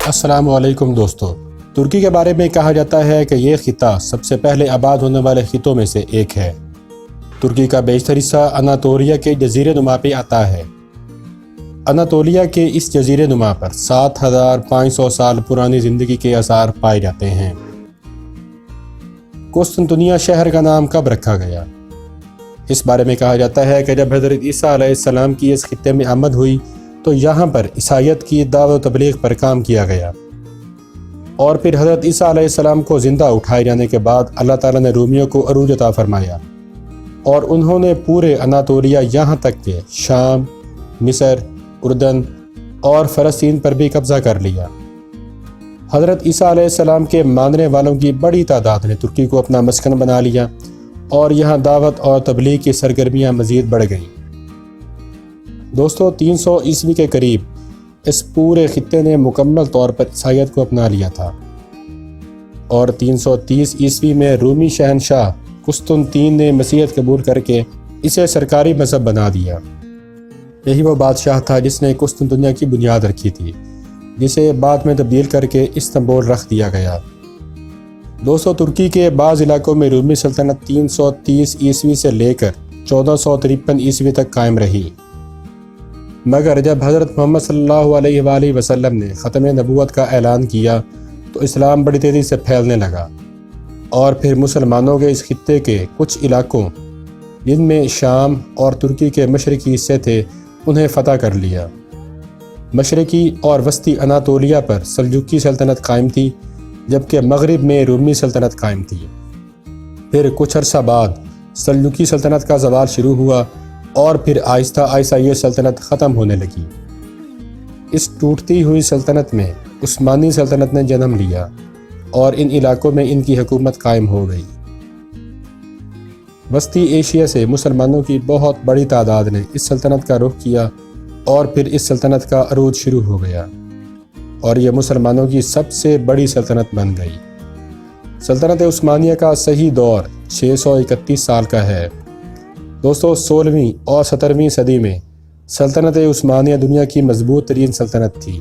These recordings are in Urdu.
السلام علیکم دوستو، ترکی کے بارے میں کہا جاتا ہے کہ یہ خطہ سب سے پہلے آباد ہونے والے خطوں میں سے ایک ہے۔ ترکی کا بیشتر حصہ اناطولیہ کے جزیرے نما پہ آتا ہے۔ اناطولیہ کے اس جزیرے نما پر 7500 سال پرانی زندگی کے آثار پائے جاتے ہیں۔ قسطنطنیہ شہر کا نام کب رکھا گیا؟ اس بارے میں کہا جاتا ہے کہ جب حضرت عیسیٰ علیہ السلام کی اس خطے میں آمد ہوئی تو یہاں پر عیسائیت کی دعوت و تبلیغ پر کام کیا گیا، اور پھر حضرت عیسیٰ علیہ السلام کو زندہ اٹھائے جانے کے بعد اللہ تعالیٰ نے رومیوں کو عروج عطا فرمایا، اور انہوں نے پورے اناطولیہ یہاں تک کہ شام، مصر، اردن اور فلسطین پر بھی قبضہ کر لیا۔ حضرت عیسیٰ علیہ السلام کے ماننے والوں کی بڑی تعداد نے ترکی کو اپنا مسکن بنا لیا، اور یہاں دعوت اور تبلیغ کی سرگرمیاں مزید بڑھ گئیں۔ دوستو، 300 عیسوی کے قریب اس پورے خطے نے مکمل طور پر عیسائیت کو اپنا لیا تھا، اور 330 عیسوی میں رومی شہنشاہ قسطنطین نے مسیحیت قبول کر کے اسے سرکاری مذہب بنا دیا۔ یہی وہ بادشاہ تھا جس نے قسطنطنیہ کی بنیاد رکھی تھی، جسے بعد میں تبدیل کر کے استنبول رکھ دیا گیا۔ دوستو، ترکی کے بعض علاقوں میں رومی سلطنت 330 عیسوی سے لے کر 1453 عیسوی تک قائم رہی، مگر جب حضرت محمد صلی اللہ علیہ وآلہ وسلم نے ختم نبوت کا اعلان کیا تو اسلام بڑی تیزی سے پھیلنے لگا، اور پھر مسلمانوں کے اس خطے کے کچھ علاقوں جن میں شام اور ترکی کے مشرقی حصے تھے انہیں فتح کر لیا۔ مشرقی اور وسطی اناطولیہ پر سلجوقی سلطنت قائم تھی، جبکہ مغرب میں رومی سلطنت قائم تھی۔ پھر کچھ عرصہ بعد سلجوقی سلطنت کا زوال شروع ہوا، اور پھر آہستہ آہستہ یہ سلطنت ختم ہونے لگی۔ اس ٹوٹتی ہوئی سلطنت میں عثمانی سلطنت نے جنم لیا، اور ان علاقوں میں ان کی حکومت قائم ہو گئی۔ وسطی ایشیا سے مسلمانوں کی بہت بڑی تعداد نے اس سلطنت کا رخ کیا، اور پھر اس سلطنت کا عروج شروع ہو گیا، اور یہ مسلمانوں کی سب سے بڑی سلطنت بن گئی۔ سلطنت عثمانیہ کا صحیح دور 631 سال کا ہے۔ دوستو، 16ویں اور 17ویں صدی میں سلطنت عثمانیہ دنیا کی مضبوط ترین سلطنت تھی۔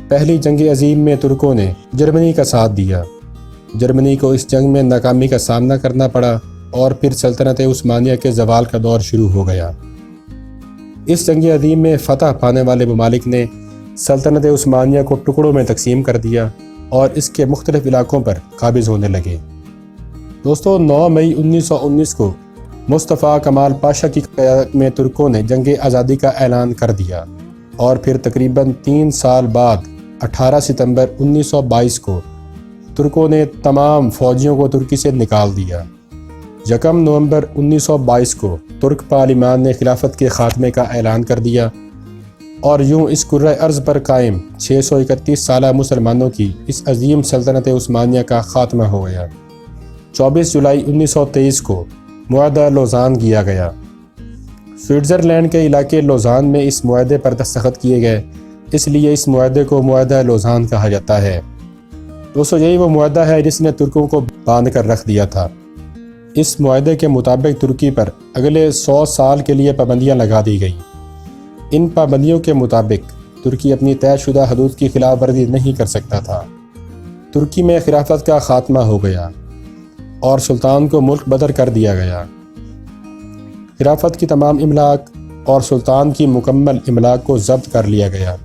پہلی جنگ عظیم میں ترکوں نے جرمنی کا ساتھ دیا۔ جرمنی کو اس جنگ میں ناکامی کا سامنا کرنا پڑا، اور پھر سلطنت عثمانیہ کے زوال کا دور شروع ہو گیا۔ اس جنگ عظیم میں فتح پانے والے ممالک نے سلطنت عثمانیہ کو ٹکڑوں میں تقسیم کر دیا، اور اس کے مختلف علاقوں پر قابض ہونے لگے۔ دوستو، 9 مئی 1919 کو مصطفیٰ کمال پاشا کی قیادت میں ترکوں نے جنگ آزادی کا اعلان کر دیا، اور پھر تقریباً 3 سال بعد 18 ستمبر 1922 کو ترکوں نے تمام فوجیوں کو ترکی سے نکال دیا۔ 1 نومبر 1922 کو ترک پارلیمان نے خلافت کے خاتمے کا اعلان کر دیا، اور یوں اس کرۂ ارض پر قائم 631 سالہ مسلمانوں کی اس عظیم سلطنت عثمانیہ کا خاتمہ ہو گیا۔ 24 جولائی 1923 کو معاہدہ لوزان کیا گیا۔ سوئٹزرلینڈ کے علاقے لوزان میں اس معاہدے پر دستخط کیے گئے، اس لیے اس معاہدے کو معاہدہ لوزان کہا جاتا ہے۔ دوستو، یہی وہ معاہدہ ہے جس نے ترکوں کو باندھ کر رکھ دیا تھا۔ اس معاہدے کے مطابق ترکی پر اگلے 100 سال کے لیے پابندیاں لگا دی گئیں۔ ان پابندیوں کے مطابق ترکی اپنی طے شدہ حدود کی خلاف ورزی نہیں کر سکتا تھا۔ ترکی میں خلافت کا خاتمہ ہو گیا، اور سلطان کو ملک بدر کر دیا گیا۔ خلافت کی تمام املاک اور سلطان کی مکمل املاک کو ضبط کر لیا گیا۔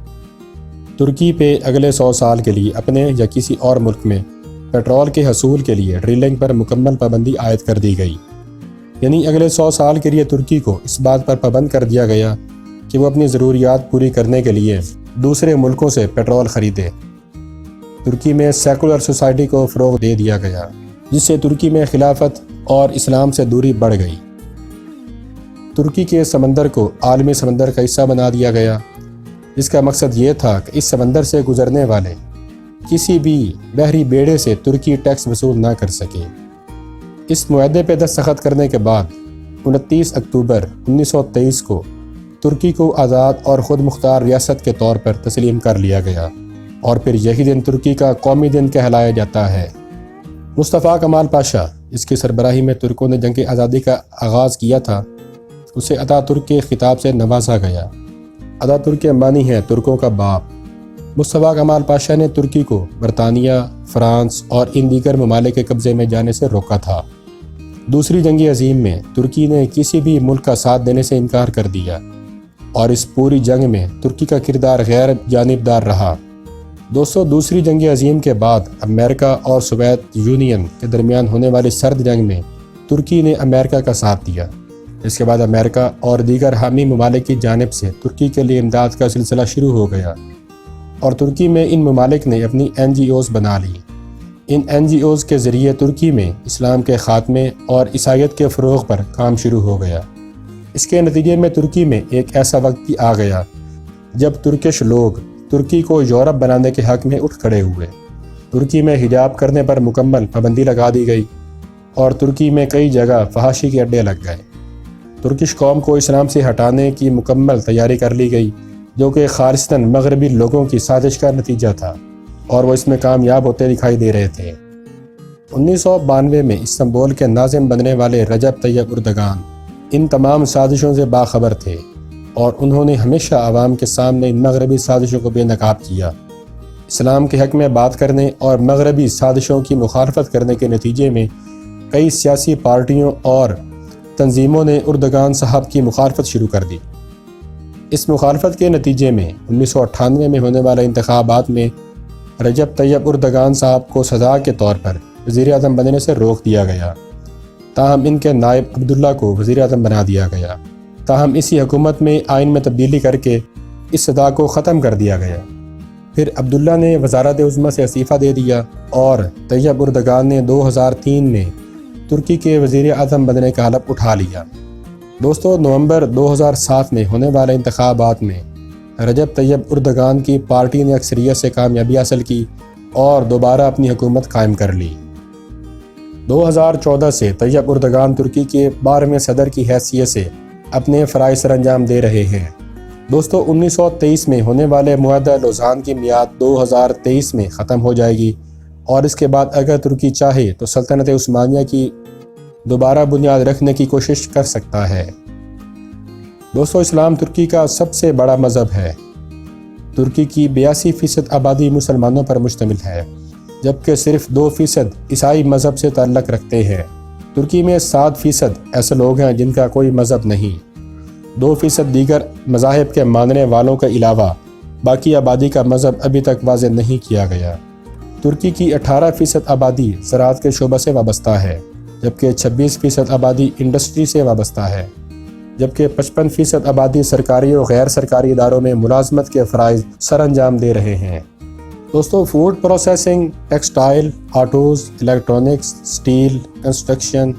ترکی پہ اگلے 100 سال کے لیے اپنے یا کسی اور ملک میں پیٹرول کے حصول کے لیے ڈرلنگ پر مکمل پابندی عائد کر دی گئی۔ یعنی اگلے 100 سال کے لیے ترکی کو اس بات پر پابند کر دیا گیا کہ وہ اپنی ضروریات پوری کرنے کے لیے دوسرے ملکوں سے پیٹرول خریدے۔ ترکی میں سیکولر سوسائٹی کو فروغ دے دیا گیا، جس سے ترکی میں خلافت اور اسلام سے دوری بڑھ گئی۔ ترکی کے سمندر کو عالمی سمندر کا حصہ بنا دیا گیا، جس کا مقصد یہ تھا کہ اس سمندر سے گزرنے والے کسی بھی بحری بیڑے سے ترکی ٹیکس وصول نہ کر سکے۔ اس معاہدے پہ دستخط کرنے کے بعد 29 اکتوبر 1923 کو ترکی کو آزاد اور خود مختار ریاست کے طور پر تسلیم کر لیا گیا، اور پھر یہی دن ترکی کا قومی دن کہلایا جاتا ہے۔ مصطفیٰ کمال پاشا جس کی سربراہی میں ترکوں نے جنگ آزادی کا آغاز کیا تھا، اسے اتا ترک کے خطاب سے نوازا گیا۔ اتا ترک کے معنی ہیں ترکوں کا باپ۔ مصطفیٰ کمال پاشا نے ترکی کو برطانیہ، فرانس اور ان دیگر ممالک کے قبضے میں جانے سے روکا تھا۔ دوسری جنگ عظیم میں ترکی نے کسی بھی ملک کا ساتھ دینے سے انکار کر دیا اور اس پوری جنگ میں ترکی کا کردار غیر جانبدار رہا۔ دوستو، دوسری جنگ عظیم کے بعد امریکہ اور سوویت یونین کے درمیان ہونے والی سرد جنگ میں ترکی نے امریکہ کا ساتھ دیا۔ اس کے بعد امریکہ اور دیگر حامی ممالک کی جانب سے ترکی کے لیے امداد کا سلسلہ شروع ہو گیا اور ترکی میں ان ممالک نے اپنی NGOs بنا لی۔ ان NGOs کے ذریعے ترکی میں اسلام کے خاتمے اور عیسائیت کے فروغ پر کام شروع ہو گیا۔ اس کے نتیجے میں ترکی میں ایک ایسا وقت بھی آ گیا جب ترکش لوگ ترکی کو یورپ بنانے کے حق میں اٹھ کھڑے ہوئے۔ ترکی میں حجاب کرنے پر مکمل پابندی لگا دی گئی اور ترکی میں کئی جگہ فحاشی کے اڈے لگ گئے۔ ترکش قوم کو اسلام سے ہٹانے کی مکمل تیاری کر لی گئی، جو کہ خالصتاً مغربی لوگوں کی سازش کا نتیجہ تھا اور وہ اس میں کامیاب ہوتے دکھائی دے رہے تھے۔ 1992 میں استنبول کے ناظم بننے والے رجب طیب اردگان ان تمام سازشوں سے باخبر تھے اور انہوں نے ہمیشہ عوام کے سامنے ان مغربی سازشوں کو بے نقاب کیا۔ اسلام کے حق میں بات کرنے اور مغربی سازشوں کی مخالفت کرنے کے نتیجے میں کئی سیاسی پارٹیوں اور تنظیموں نے اردگان صاحب کی مخالفت شروع کر دی۔ اس مخالفت کے نتیجے میں 1998 میں ہونے والے انتخابات میں رجب طیب اردگان صاحب کو سزا کے طور پر وزیر اعظم بننے سے روک دیا گیا، تاہم ان کے نائب عبداللہ کو وزیر اعظم بنا دیا گیا۔ تاہم اسی حکومت میں آئین میں تبدیلی کر کے اس سزا کو ختم کر دیا گیا۔ پھر عبداللہ نے وزارت عظمیٰ سے استعفیٰ دے دیا اور طیب اردگان نے 2003 میں ترکی کے وزیر اعظم بننے کا حلف اٹھا لیا۔ دوستو، نومبر 2007 میں ہونے والے انتخابات میں رجب طیب اردگان کی پارٹی نے اکثریت سے کامیابی حاصل کی اور دوبارہ اپنی حکومت قائم کر لی۔ 2014 سے طیب اردگان ترکی کے 12ویں صدر کی حیثیت سے اپنے فرائض سر انجام دے رہے ہیں۔ دوستو، 1923 میں ہونے والے معاہدہ لوزان کی میعاد 2023 میں ختم ہو جائے گی اور اس کے بعد اگر ترکی چاہے تو سلطنت عثمانیہ کی دوبارہ بنیاد رکھنے کی کوشش کر سکتا ہے۔ دوستو، اسلام ترکی کا سب سے بڑا مذہب ہے۔ ترکی کی 82% آبادی مسلمانوں پر مشتمل ہے، جبکہ صرف 2% عیسائی مذہب سے تعلق رکھتے ہیں۔ ترکی میں 7% ایسے لوگ ہیں جن کا کوئی مذہب نہیں۔ 2% دیگر مذاہب کے ماننے والوں کے علاوہ باقی آبادی کا مذہب ابھی تک واضح نہیں کیا گیا۔ ترکی کی 18% آبادی زراعت کے شعبہ سے وابستہ ہے، جبکہ 26% آبادی انڈسٹری سے وابستہ ہے، جبکہ 55% آبادی سرکاری اور غیر سرکاری اداروں میں ملازمت کے فرائض سر انجام دے رہے ہیں۔ دوستو، food processing, textile, autos, electronics, steel, construction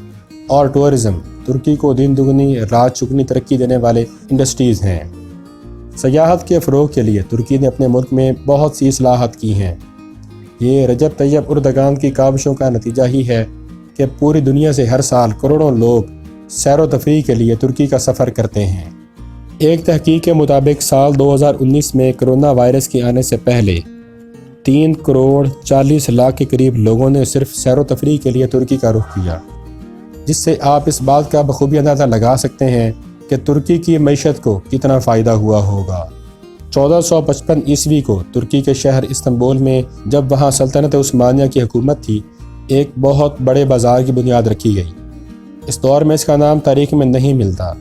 اور ٹورزم ترکی کو دن دگنی رات چگنی ترقی دینے والے انڈسٹریز ہیں۔ سیاحت کے فروغ کے لیے ترکی نے اپنے ملک میں بہت سی اصلاحات کی ہیں۔ یہ رجب طیب اردگان کی کاوشوں کا نتیجہ ہی ہے کہ پوری دنیا سے ہر سال کروڑوں لوگ سیر و تفریح کے لیے ترکی کا سفر کرتے ہیں۔ ایک تحقیق کے مطابق سال 2019 میں کرونا وائرس کے آنے سے پہلے 3 کروڑ 40 لاکھ کے قریب لوگوں نے صرف سیر و تفریح کے لیے ترکی کا رخ کیا، جس سے آپ اس بات کا بخوبی اندازہ لگا سکتے ہیں کہ ترکی کی معیشت کو کتنا فائدہ ہوا ہوگا۔ 1455 عیسوی کو ترکی کے شہر استنبول میں جب وہاں سلطنت عثمانیہ کی حکومت تھی، ایک بہت بڑے بازار کی بنیاد رکھی گئی۔ اس دور میں اس کا نام تاریخ میں نہیں ملتا،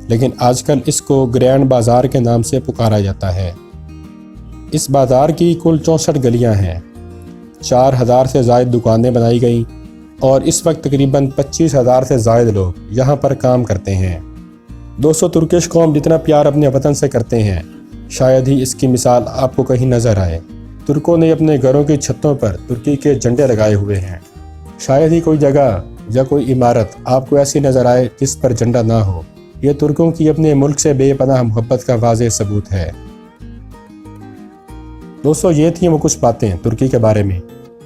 لیکن آج کل اس کو گرینڈ بازار کے نام سے پکارا جاتا ہے۔ اس بازار کی کل 64 گلیاں ہیں، 4000 سے زائد دکانیں بنائی گئیں اور اس وقت تقریباً 25,000 سے زائد لوگ یہاں پر کام کرتے ہیں۔ دوستو، ترکش قوم جتنا پیار اپنے وطن سے کرتے ہیں، شاید ہی اس کی مثال آپ کو کہیں نظر آئے۔ ترکوں نے اپنے گھروں کی چھتوں پر ترکی کے جھنڈے لگائے ہوئے ہیں۔ شاید ہی کوئی جگہ یا کوئی عمارت آپ کو ایسی نظر آئے جس پر جھنڈا نہ ہو۔ یہ ترکوں کی اپنے ملک سے بے پناہ محبت کا واضح ثبوت ہے۔ دوستو، یہ تھیں وہ کچھ باتیں ترکی کے بارے میں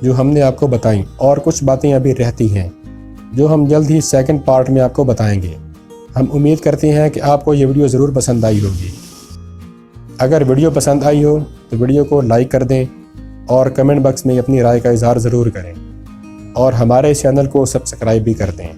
جو ہم نے آپ کو بتائیں، اور کچھ باتیں ابھی رہتی ہیں جو ہم جلد ہی سیکنڈ پارٹ میں آپ کو بتائیں گے۔ ہم امید کرتے ہیں کہ آپ کو یہ ویڈیو ضرور پسند آئی ہوگی۔ اگر ویڈیو پسند آئی ہو تو ویڈیو کو لائک کر دیں اور کمنٹ باکس میں اپنی رائے کا اظہار ضرور کریں۔ اور ہمارے چینل کو سبسکرائب بھی کر دیں۔